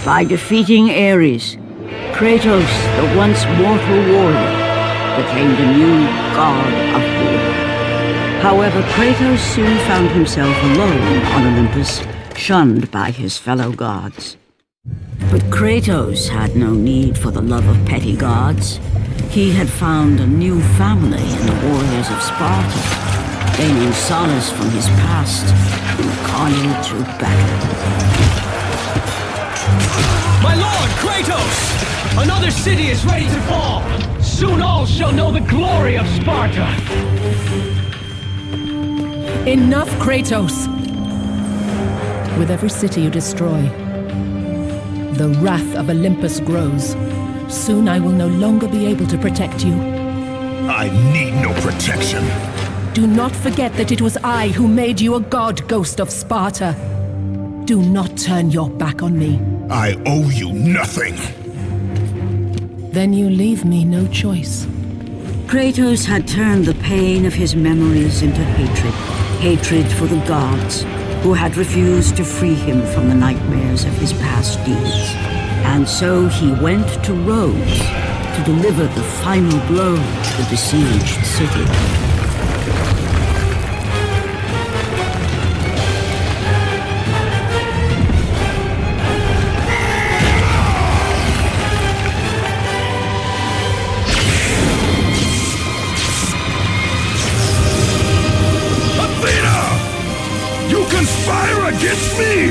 By defeating Ares, Kratos, the once mortal warrior, became the new god of war. However, Kratos soon found himself alone on Olympus, shunned by his fellow gods. But Kratos had no need for the love of petty gods. He had found a new family in the warriors of Sparta, gaining solace from his past and carnage through battle. My lord, Kratos! Another city is ready to fall! Soon all shall know the glory of Sparta! Enough, Kratos! With every city you destroy, the wrath of Olympus grows. Soon I will no longer be able to protect you. I need no protection. Do not forget that it was I who made you a god, Ghost of Sparta. Do not turn your back on me. I owe you nothing. Then you leave me no choice. Kratos had turned the pain of his memories into hatred. Hatred for the gods, who had refused to free him from the nightmares of his past deeds. And so he went to Rhodes to deliver the final blow to the besieged city. Conspire against me!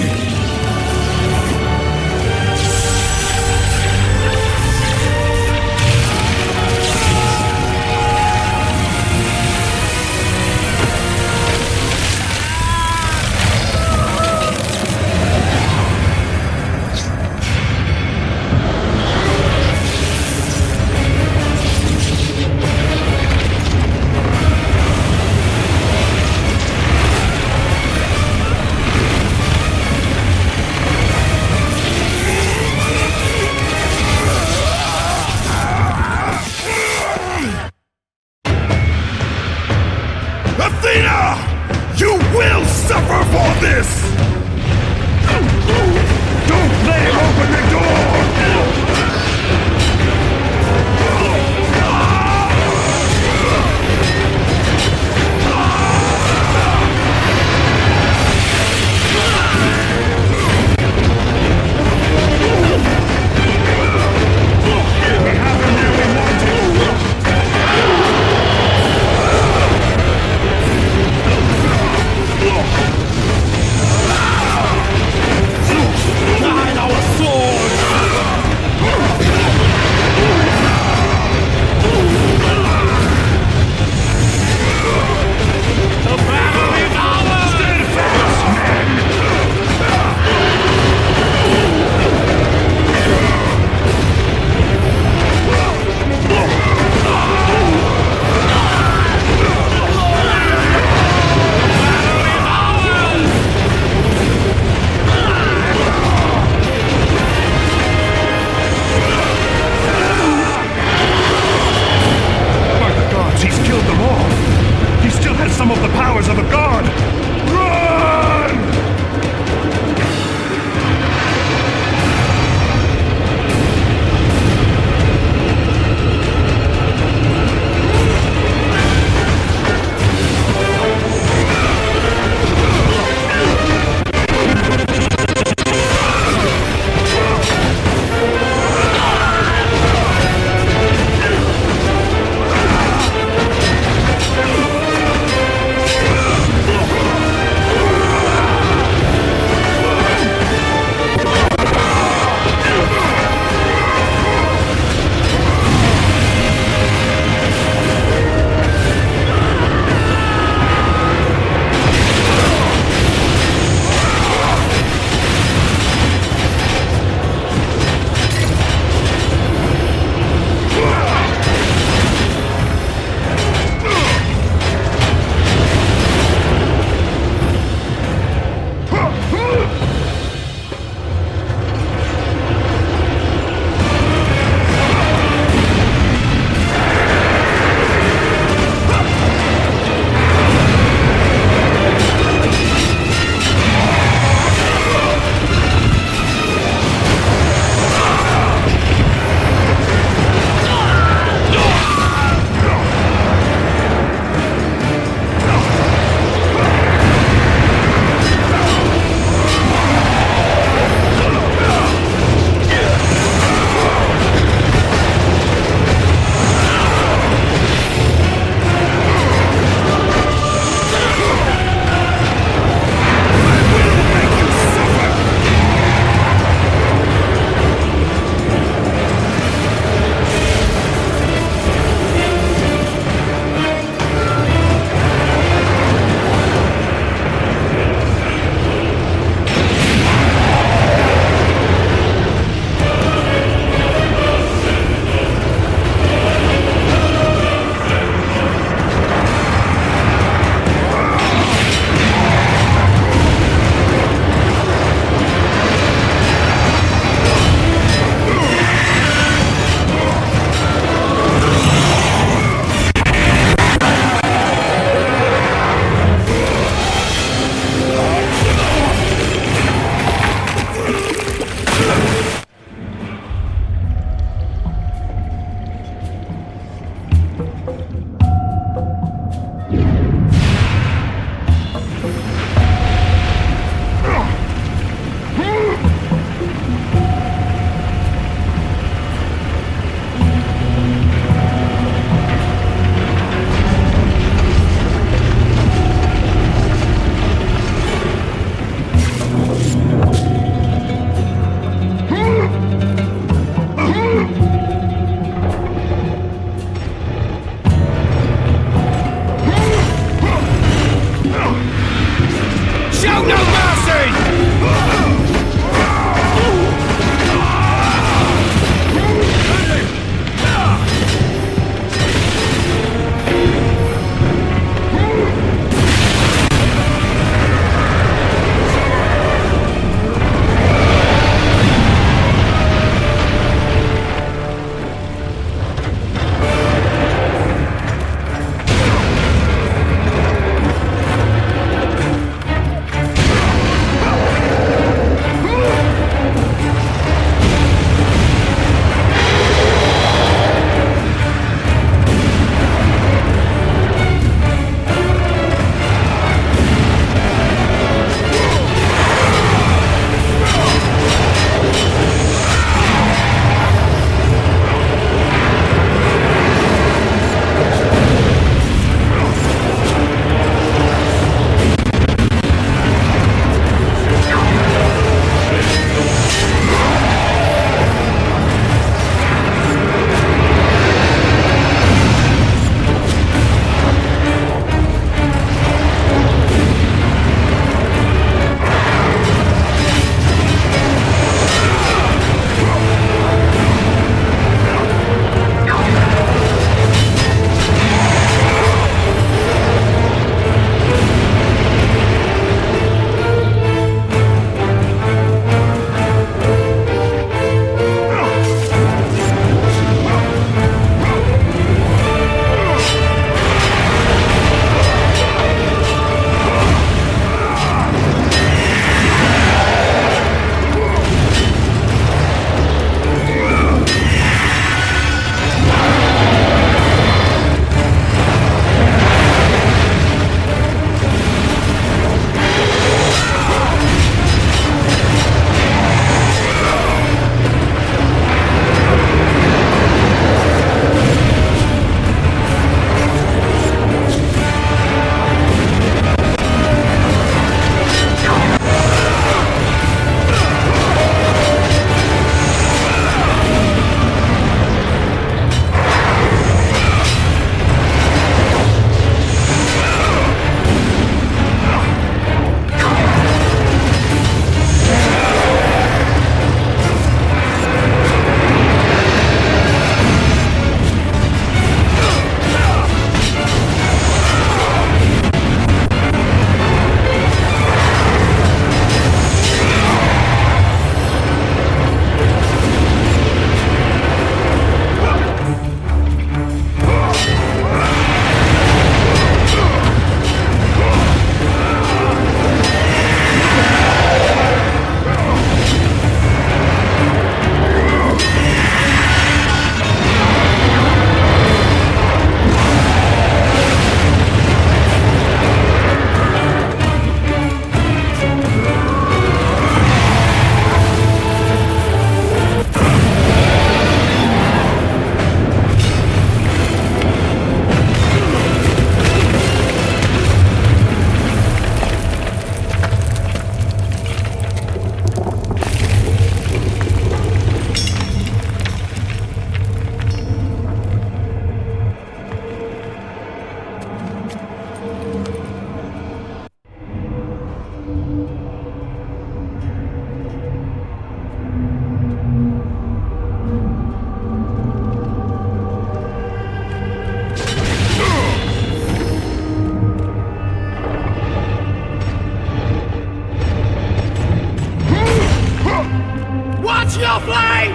Remake!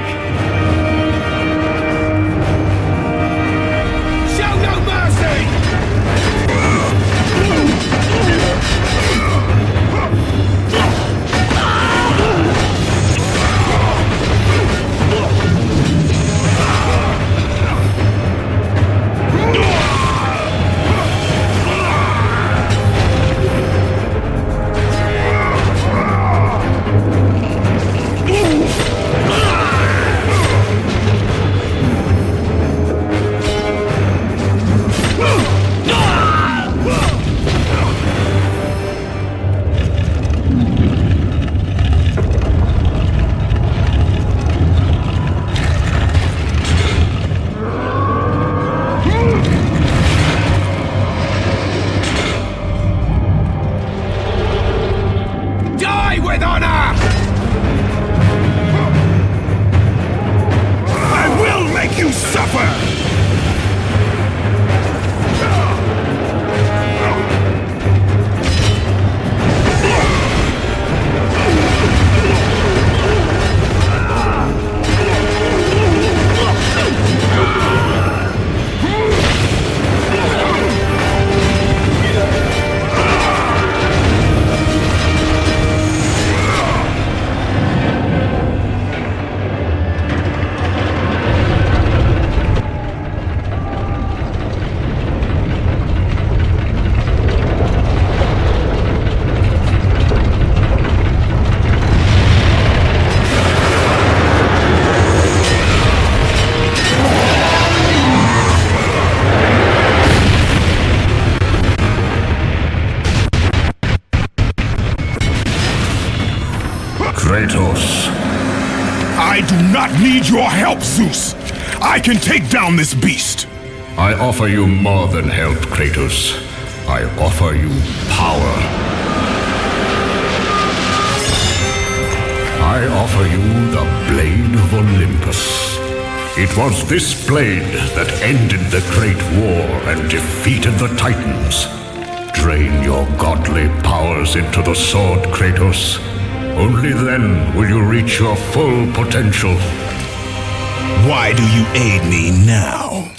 Show no mercy! Die with honor! I will make you suffer! Kratos. I do not need your help, Zeus. I can take down this beast. I offer you more than help, Kratos. I offer you power. I offer you the Blade of Olympus. It was this blade that ended the Great War and defeated the Titans. Drain your godly powers into the sword, Kratos. Only then will you reach your full potential. Why do you aid me now?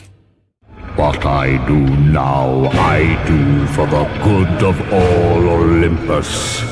What I do now, I do for the good of all Olympus.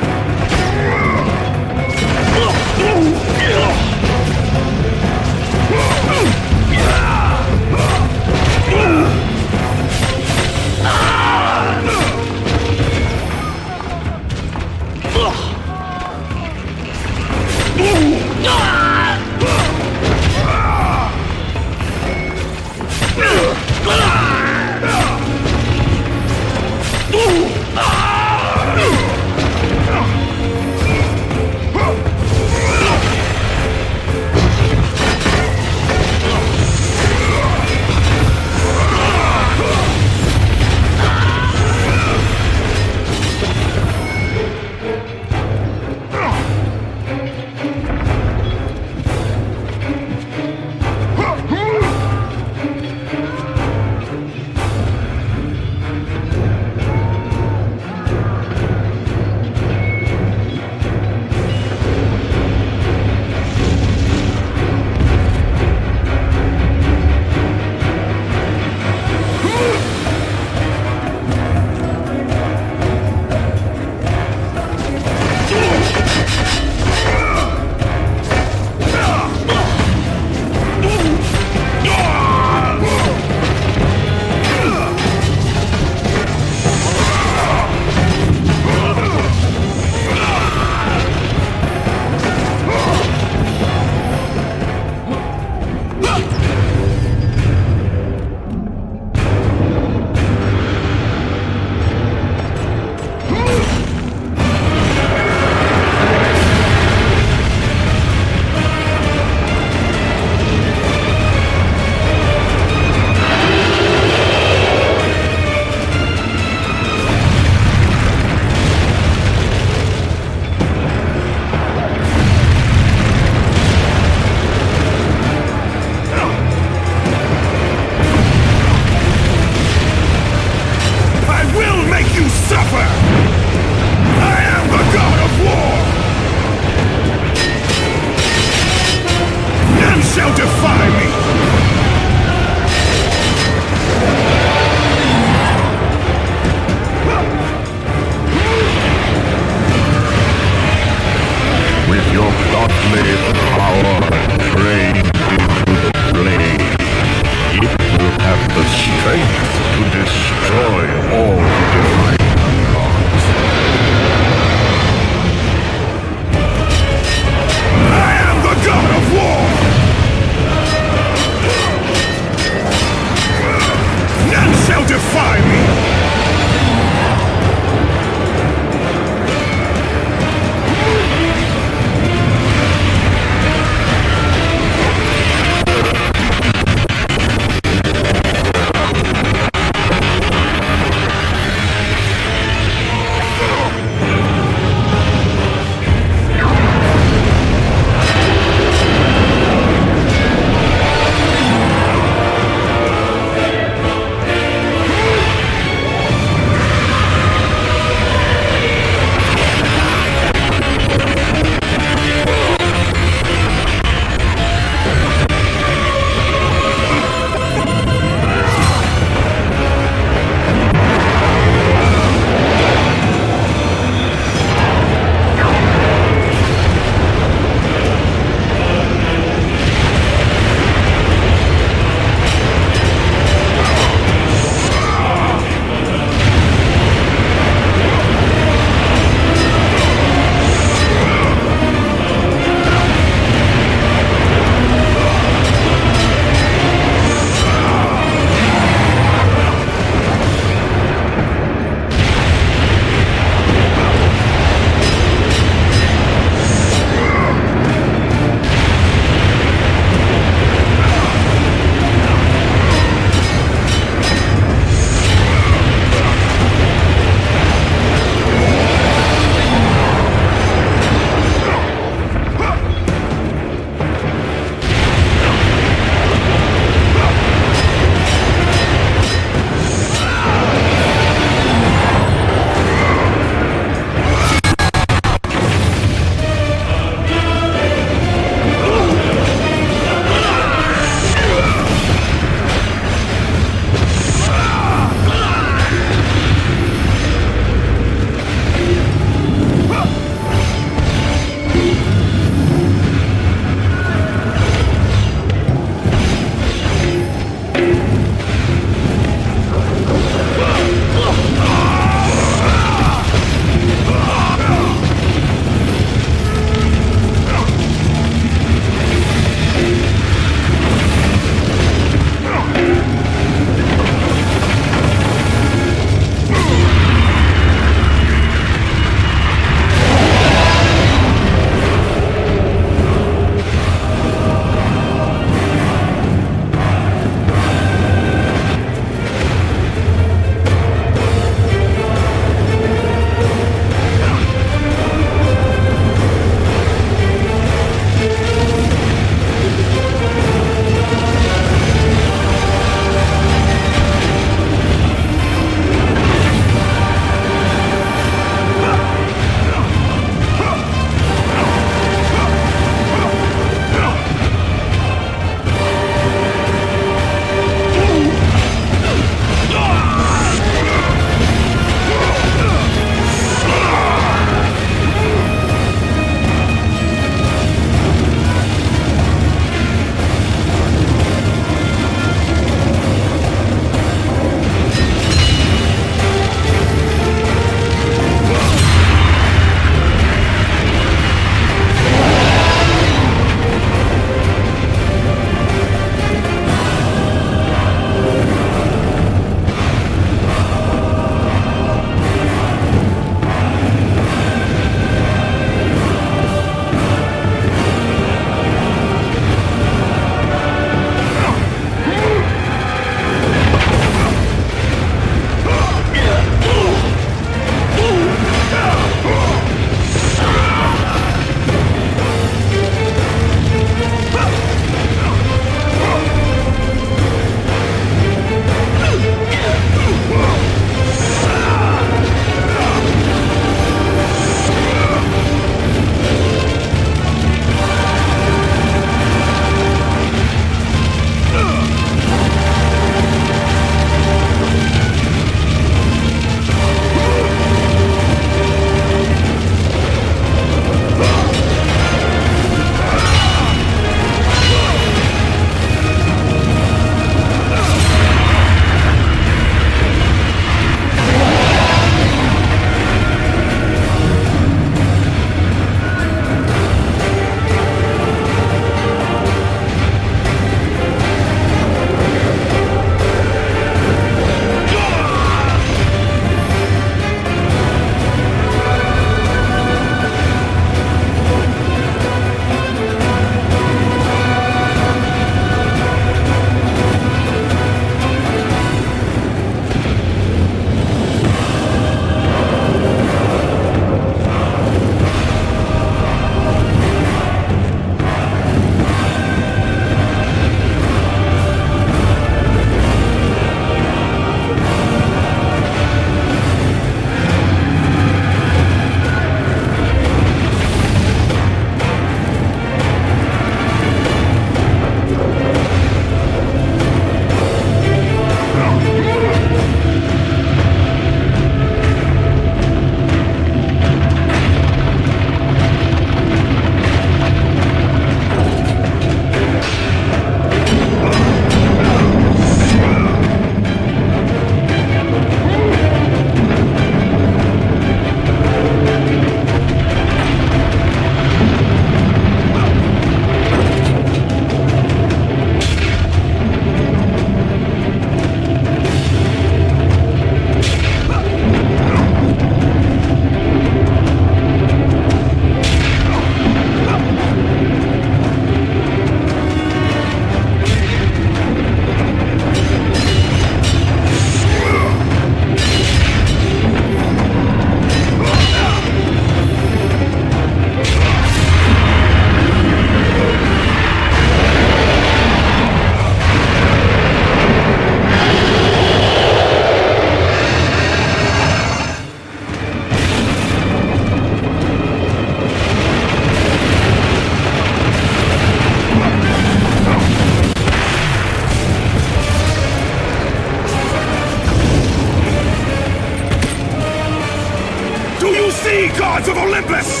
gods of Olympus!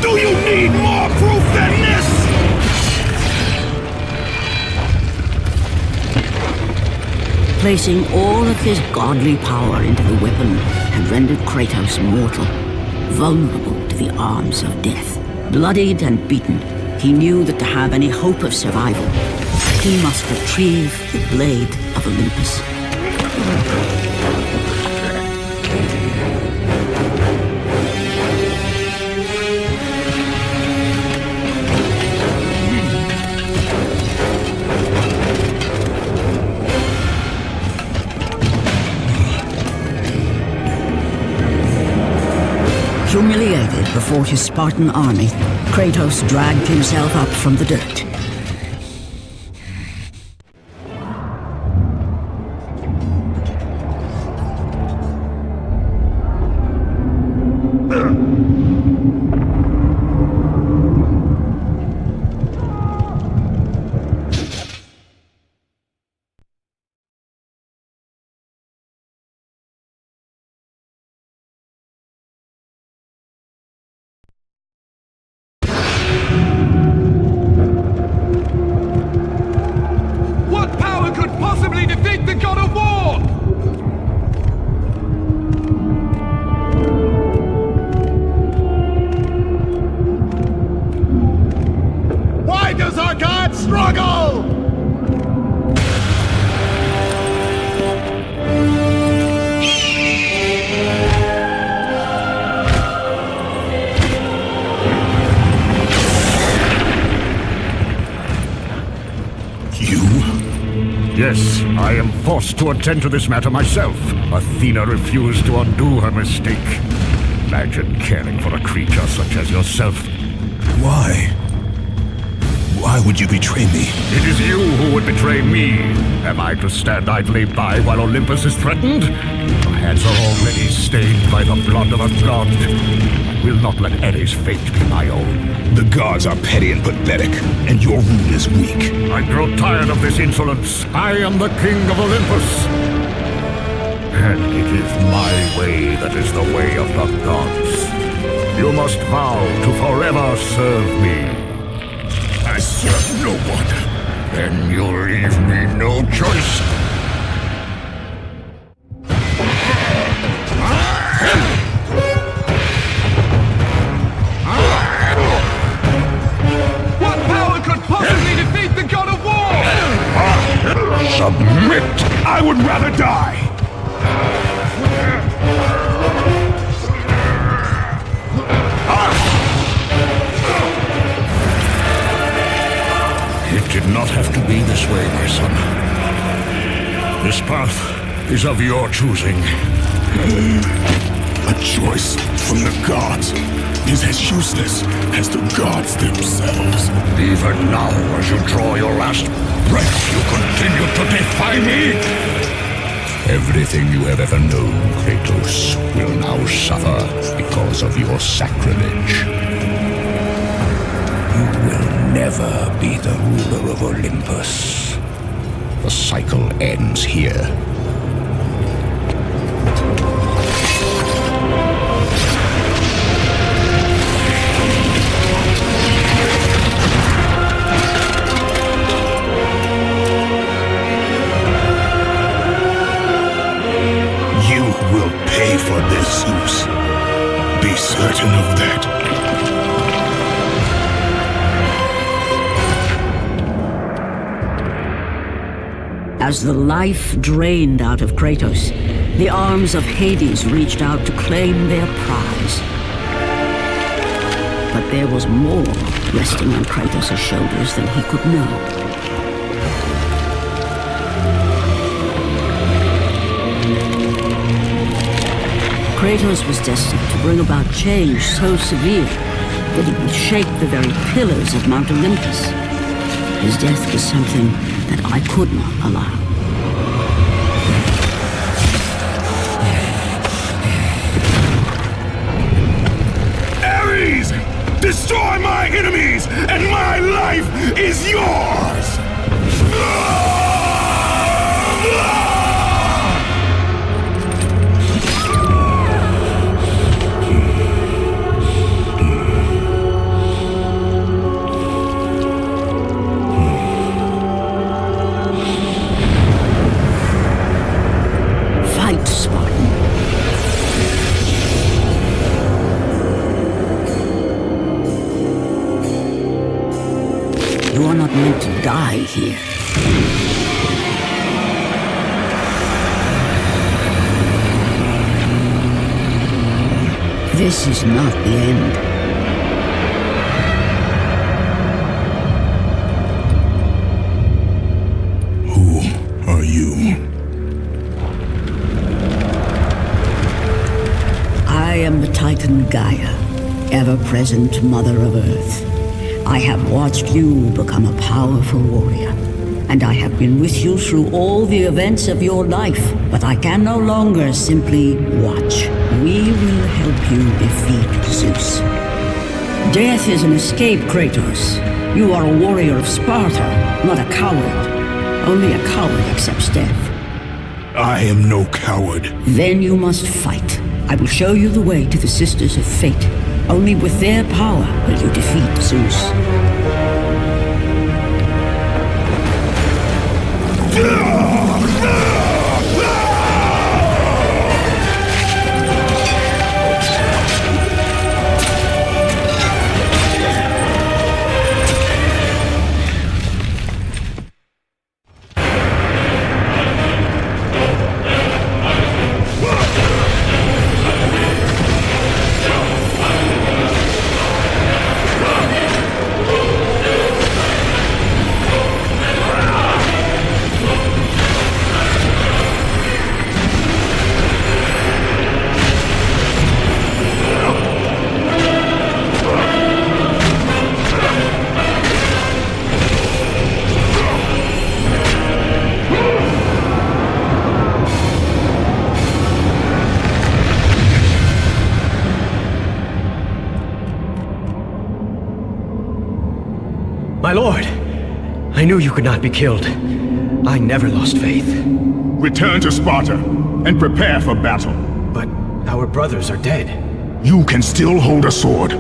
Do you need more proof than this? Placing all of his godly power into the weapon had rendered Kratos mortal, vulnerable to the arms of death. Bloodied and beaten, he knew that to have any hope of survival, he must retrieve the blade of Olympus. Humiliated before his Spartan army, Kratos dragged himself up from the dirt. Yes, I am forced to attend to this matter myself. Athena refused to undo her mistake. Imagine caring for a creature such as yourself. Why? Why would you betray me? It is you who would betray me. Am I to stand idly by while Olympus is threatened? Your hands are already stained by the blood of a god. I will not let Ares' fate be my own. The gods are petty and pathetic, and your rule is weak. I grow tired of this insolence. I am the king of Olympus. And it is my way that is the way of the gods. You must vow to forever serve me. I serve no one. Then you leave me no choice. What power could possibly defeat the god of war? Submit! I would rather die! It did not have to be this way, my son. This path is of your choosing. A choice from the gods is as useless as the gods themselves. Even now, as you draw your last breath, you continue to defy me? Everything you have ever known, Kratos, will now suffer because of your sacrilege. You will never be the ruler of Olympus. The cycle ends here. You will pay for this, Zeus. Be certain of that. As the life drained out of Kratos, the arms of Hades reached out to claim their prize. But there was more resting on Kratos' shoulders than he could know. Kratos was destined to bring about change so severe that it would shake the very pillars of Mount Olympus. His death was something that I could not allow. Ares! Destroy my enemies, and my life is yours! die here. This is not the end. Who are you? I am the Titan Gaia, ever-present Mother of Earth. I have watched you become a powerful warrior, and I have been with you through all the events of your life, but I can no longer simply watch. We will help you defeat Zeus. Death is an escape, Kratos. You are a warrior of Sparta, not a coward. Only a coward accepts death. I am no coward. Then you must fight. I will show you the way to the Sisters of Fate. Only with their power will you defeat Zeus. My lord, I knew you could not be killed. I never lost faith. Return to Sparta and prepare for battle. But our brothers are dead. You can still hold a sword.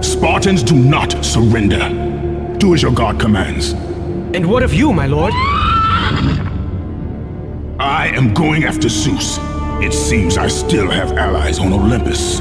Spartans do not surrender. Do as your god commands. And what of you, my lord? I am going after Zeus. It seems I still have allies on Olympus.